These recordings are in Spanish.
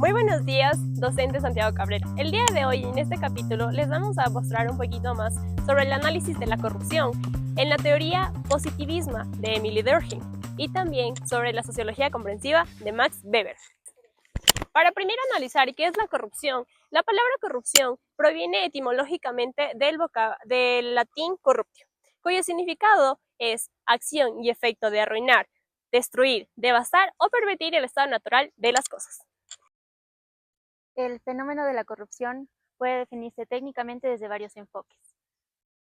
Muy buenos días, docente Santiago Cabrera. El día de hoy, en este capítulo, les vamos a mostrar un poquito más sobre el análisis de la corrupción en la teoría positivismo de Emile Durkheim y también sobre la sociología comprensiva de Max Weber. Para primero analizar qué es la corrupción, la palabra corrupción proviene etimológicamente del latín corruptio, cuyo significado es acción y efecto de arruinar, destruir, devastar o pervertir el estado natural de las cosas. El fenómeno de la corrupción puede definirse técnicamente desde varios enfoques.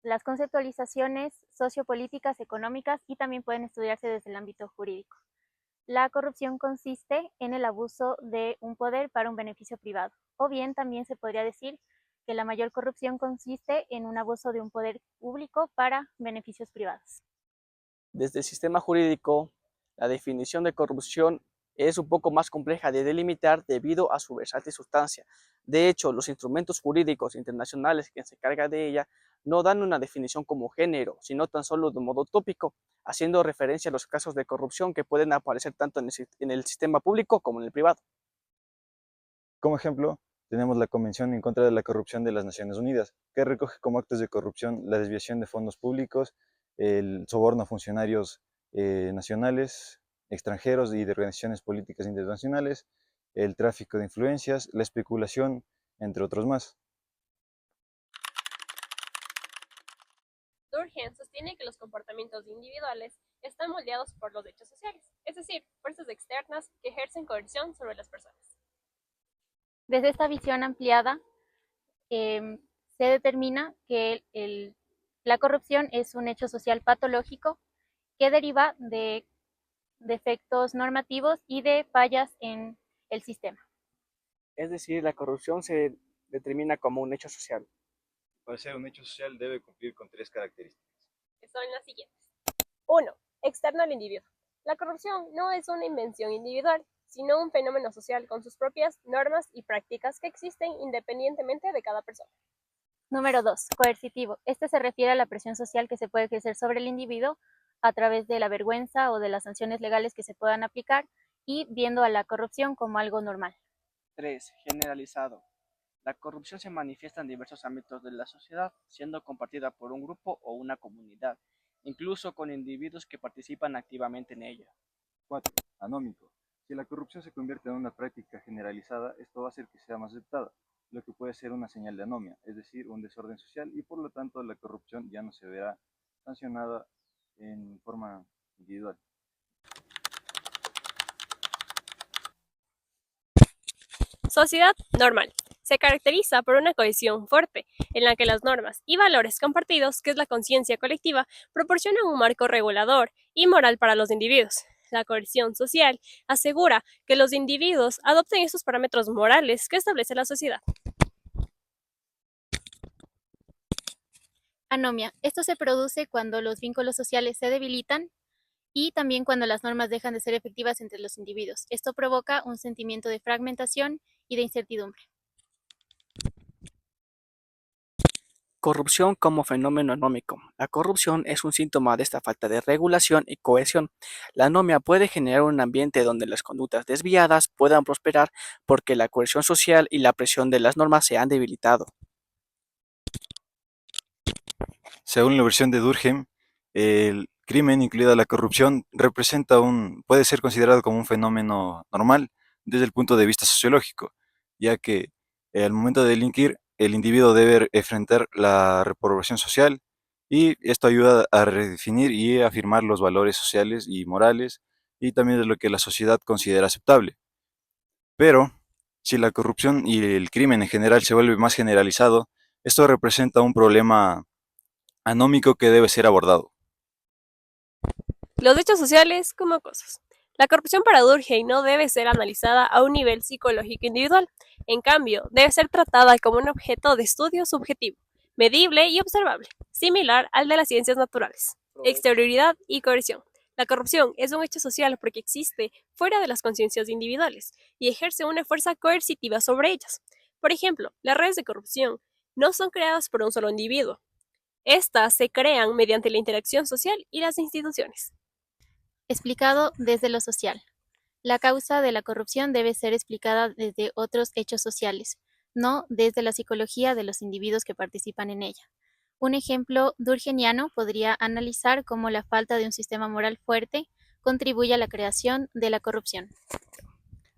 Las conceptualizaciones sociopolíticas, económicas y también pueden estudiarse desde el ámbito jurídico. La corrupción consiste en el abuso de un poder para un beneficio privado, o bien también se podría decir que la mayor corrupción consiste en un abuso de un poder público para beneficios privados. Desde el sistema jurídico, la definición de corrupción es un poco más compleja de delimitar debido a su versátil sustancia. De hecho, los instrumentos jurídicos internacionales que se encargan de ella no dan una definición como género, sino tan solo de modo tópico, haciendo referencia a los casos de corrupción que pueden aparecer tanto en el sistema público como en el privado. Como ejemplo, tenemos la Convención en contra de la Corrupción de las Naciones Unidas, que recoge como actos de corrupción la desviación de fondos públicos, el soborno a funcionarios nacionales, extranjeros y de organizaciones políticas internacionales, el tráfico de influencias, la especulación, entre otros más. Durkheim sostiene que los comportamientos individuales están moldeados por los hechos sociales, es decir, fuerzas externas que ejercen coerción sobre las personas. Desde esta visión ampliada, se determina que la corrupción es un hecho social patológico que deriva de defectos normativos y de fallas en el sistema. Es decir, la corrupción se determina como un hecho social. Para ser un hecho social debe cumplir con 3 características. Que son las siguientes. 1. Externo al individuo. La corrupción no es una invención individual, sino un fenómeno social con sus propias normas y prácticas que existen independientemente de cada persona. Número 2. Coercitivo. Este se refiere a la presión social que se puede ejercer sobre el individuo a través de la vergüenza o de las sanciones legales que se puedan aplicar y viendo a la corrupción como algo normal. 3. Generalizado. La corrupción se manifiesta en diversos ámbitos de la sociedad, siendo compartida por un grupo o una comunidad, incluso con individuos que participan activamente en ella. 4. Anómico. Si la corrupción se convierte en una práctica generalizada, esto va a hacer que sea más aceptada, lo que puede ser una señal de anomia, es decir, un desorden social, y por lo tanto la corrupción ya no se verá sancionada en forma individual. Sociedad normal. Se caracteriza por una cohesión fuerte, en la que las normas y valores compartidos, que es la conciencia colectiva, proporcionan un marco regulador y moral para los individuos. La cohesión social asegura que los individuos adopten esos parámetros morales que establece la sociedad. Anomia. Esto se produce cuando los vínculos sociales se debilitan y también cuando las normas dejan de ser efectivas entre los individuos. Esto provoca un sentimiento de fragmentación y de incertidumbre. Corrupción como fenómeno anómico. La corrupción es un síntoma de esta falta de regulación y cohesión. La anomia puede generar un ambiente donde las conductas desviadas puedan prosperar porque la coerción social y la presión de las normas se han debilitado. Según la versión de Durkheim, el crimen, incluida la corrupción, puede ser considerado como un fenómeno normal desde el punto de vista sociológico, ya que al momento de delinquir, el individuo debe enfrentar la reprobación social y esto ayuda a redefinir y afirmar los valores sociales y morales y también de lo que la sociedad considera aceptable. Pero, si la corrupción y el crimen en general se vuelve más generalizado, esto representa un problema anómico que debe ser abordado. Los hechos sociales como cosas. La corrupción para Durkheim no debe ser analizada a un nivel psicológico individual. En cambio, debe ser tratada como un objeto de estudio subjetivo, medible y observable, similar al de las ciencias naturales. Exterioridad y coerción. La corrupción es un hecho social porque existe fuera de las conciencias individuales y ejerce una fuerza coercitiva sobre ellas. Por ejemplo, las redes de corrupción no son creadas por un solo individuo. Estas se crean mediante la interacción social y las instituciones. Explicado desde lo social. La causa de la corrupción debe ser explicada desde otros hechos sociales, no desde la psicología de los individuos que participan en ella. Un ejemplo durkheimiano podría analizar cómo la falta de un sistema moral fuerte contribuye a la creación de la corrupción.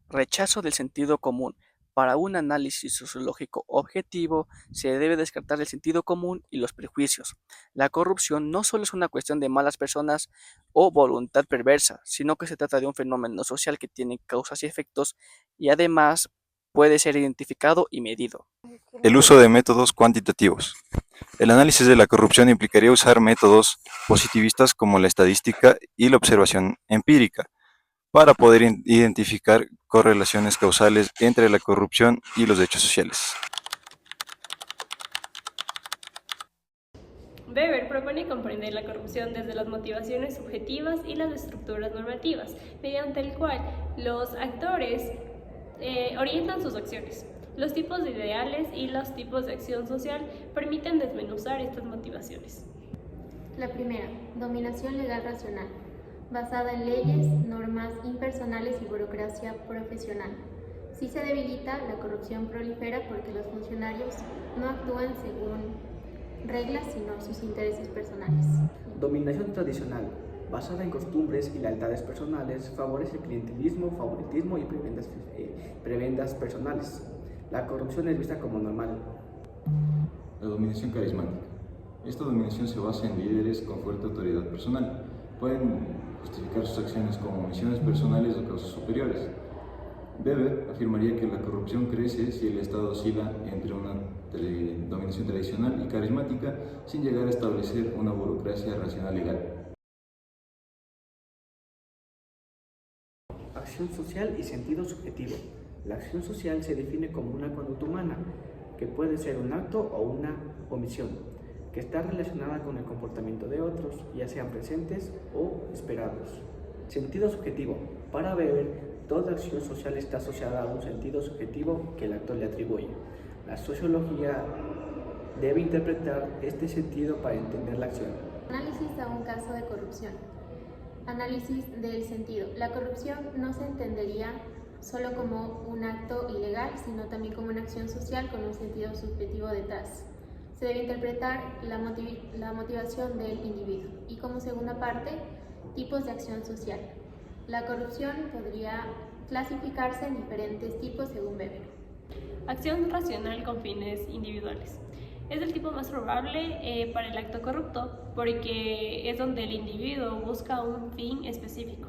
Rechazo del sentido común. Para un análisis sociológico objetivo, se debe descartar el sentido común y los prejuicios. La corrupción no solo es una cuestión de malas personas o voluntad perversa, sino que se trata de un fenómeno social que tiene causas y efectos y además puede ser identificado y medido. El uso de métodos cuantitativos. El análisis de la corrupción implicaría usar métodos positivistas como la estadística y la observación empírica para poder identificar correlaciones causales entre la corrupción y los hechos sociales. Weber propone comprender la corrupción desde las motivaciones subjetivas y las estructuras normativas, mediante el cual los actores orientan sus acciones. Los tipos de ideales y los tipos de acción social permiten desmenuzar estas motivaciones. La primera, dominación legal racional, basada en leyes, normas impersonales y burocracia profesional. Si se debilita, la corrupción prolifera porque los funcionarios no actúan según reglas, sino sus intereses personales. Dominación tradicional, basada en costumbres y lealtades personales, favorece el clientelismo, favoritismo y prebendas personales. La corrupción es vista como normal. La dominación carismática. Esta dominación se basa en líderes con fuerte autoridad personal. Pueden justificar sus acciones como misiones personales o causas superiores. Weber afirmaría que la corrupción crece si el Estado oscila entre una dominación tradicional y carismática sin llegar a establecer una burocracia racional legal. Acción social y sentido subjetivo. La acción social se define como una conducta humana, que puede ser un acto o una omisión, que está relacionada con el comportamiento de otros, ya sean presentes o esperados. Sentido subjetivo. Para Weber, toda acción social está asociada a un sentido subjetivo que el actor le atribuye. La sociología debe interpretar este sentido para entender la acción. Análisis a un caso de corrupción. Análisis del sentido. La corrupción no se entendería solo como un acto ilegal, sino también como una acción social con un sentido subjetivo detrás. Se debe interpretar la motivación del individuo. Y como segunda parte, tipos de acción social. La corrupción podría clasificarse en diferentes tipos según Weber. Acción racional con fines individuales. Es el tipo más probable para el acto corrupto porque es donde el individuo busca un fin específico.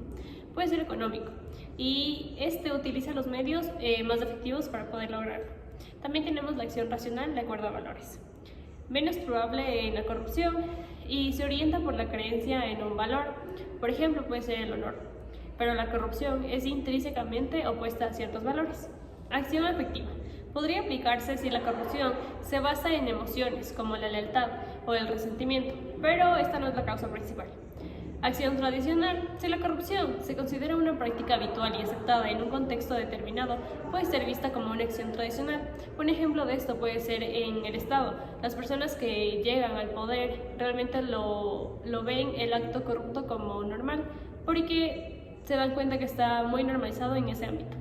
Puede ser económico y este utiliza los medios más efectivos para poder lograrlo. También tenemos la acción racional de acuerdo a valores. Menos probable en la corrupción y se orienta por la creencia en un valor. Por ejemplo, puede ser el honor. Pero la corrupción es intrínsecamente opuesta a ciertos valores. Acción afectiva. Podría aplicarse si la corrupción se basa en emociones como la lealtad o el resentimiento, pero esta no es la causa principal. Acción tradicional. Si la corrupción se considera una práctica habitual y aceptada en un contexto determinado, puede ser vista como una acción tradicional. Un ejemplo de esto puede ser en el Estado. Las personas que llegan al poder realmente lo ven el acto corrupto como normal, porque se dan cuenta que está muy normalizado en ese ámbito.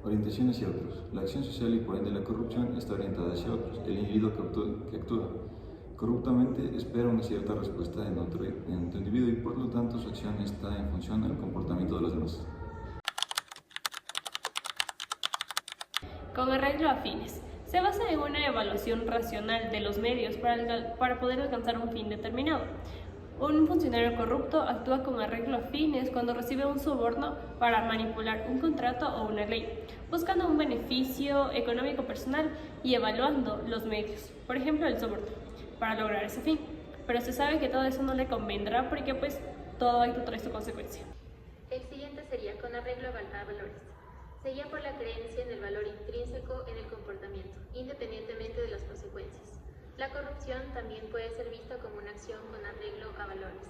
Orientación hacia otros. La acción social y por ende la corrupción está orientada hacia otros. El individuo que actúa corruptamente espera una cierta respuesta en otro individuo y por lo tanto su acción está en función al comportamiento de los demás. Con arreglo a fines. Se basa en una evaluación racional de los medios para poder alcanzar un fin determinado. Un funcionario corrupto actúa con arreglo a fines cuando recibe un soborno para manipular un contrato o una ley, buscando un beneficio económico personal y evaluando los medios, por ejemplo el soborno, para lograr ese fin. Pero se sabe que todo eso no le convendrá porque pues todo acto trae su consecuencia. El siguiente sería con arreglo a valores. Se guía por la creencia en el valor intrínseco en el comportamiento, independientemente de las consecuencias. La corrupción también puede ser vista como una acción con arreglo a valores,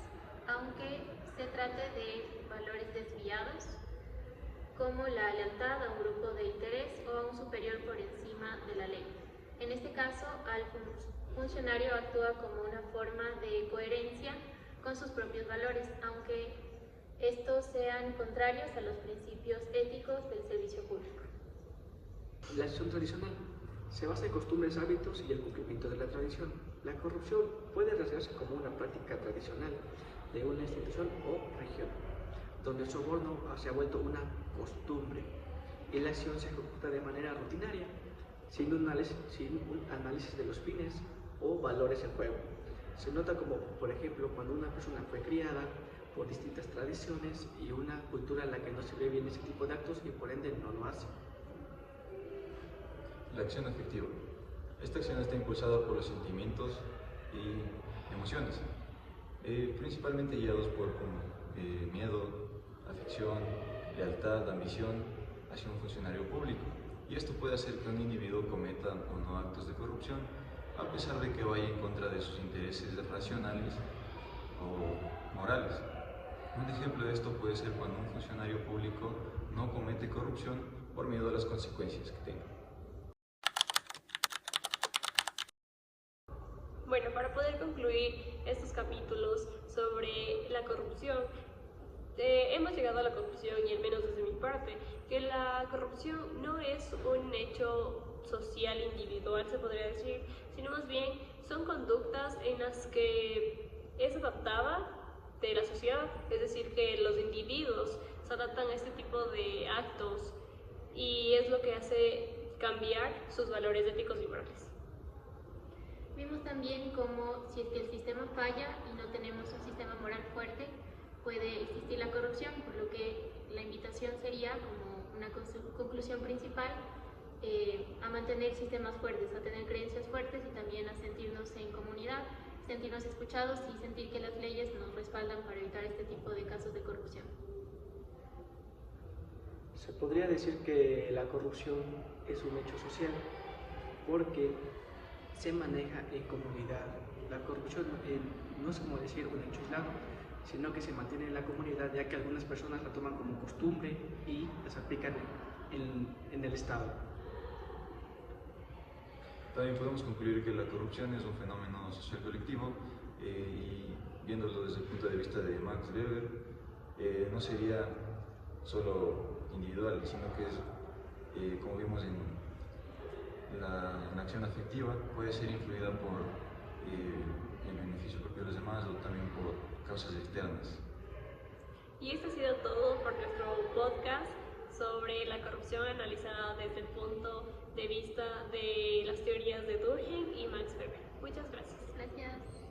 aunque se trate de valores desviados, como la lealtad a un grupo de interés o a un superior por encima de la ley. En este caso, el funcionario actúa como una forma de coherencia con sus propios valores, aunque estos sean contrarios a los principios éticos del servicio público. La acción tradicional se basa en costumbres, hábitos y el cumplimiento de la tradición. La corrupción puede rasgarse como una práctica tradicional de una institución o región, donde el soborno se ha vuelto una costumbre y la acción se ejecuta de manera rutinaria, sin un análisis de los fines o valores en juego. Se nota como, por ejemplo, cuando una persona fue criada por distintas tradiciones y una cultura en la que no se ve bien ese tipo de actos y por ende no lo hace. La acción afectiva. Esta acción está impulsada por los sentimientos y emociones, principalmente guiados por miedo, afección, lealtad, ambición hacia un funcionario público. Y esto puede hacer que un individuo cometa o no actos de corrupción, a pesar de que vaya en contra de sus intereses racionales o morales. Un ejemplo de esto puede ser cuando un funcionario público no comete corrupción por miedo a las consecuencias que tenga. Bueno, para poder concluir estos capítulos sobre la corrupción, hemos llegado a la conclusión, y al menos desde mi parte, que la corrupción no es un hecho social individual, se podría decir, sino más bien son conductas en las que es adaptada de la sociedad, es decir, que los individuos se adaptan a este tipo de actos y es lo que hace cambiar sus valores éticos y morales. Vimos también cómo si es que el sistema falla y no tenemos un sistema moral fuerte, puede existir la corrupción, por lo que la invitación sería, como una conclusión principal, a mantener sistemas fuertes, a tener creencias fuertes y también a sentirnos en comunidad, sentirnos escuchados y sentir que las leyes nos respaldan para evitar este tipo de casos de corrupción. Se podría decir que la corrupción es un hecho social porque se maneja en comunidad. La corrupción no es como decir un hecho aislado, sino que se mantiene en la comunidad, ya que algunas personas la toman como costumbre y las aplican en el Estado. También podemos concluir que la corrupción es un fenómeno social colectivo y viéndolo desde el punto de vista de Max Weber, no sería solo individual, sino que es, como vimos en la acción afectiva, puede ser influida por el beneficio propio de los demás o también por causas externas. Y esto ha sido todo por nuestro podcast sobre la corrupción analizada desde el punto de vista de las teorías de Durkheim y Max Weber. Muchas gracias. Gracias.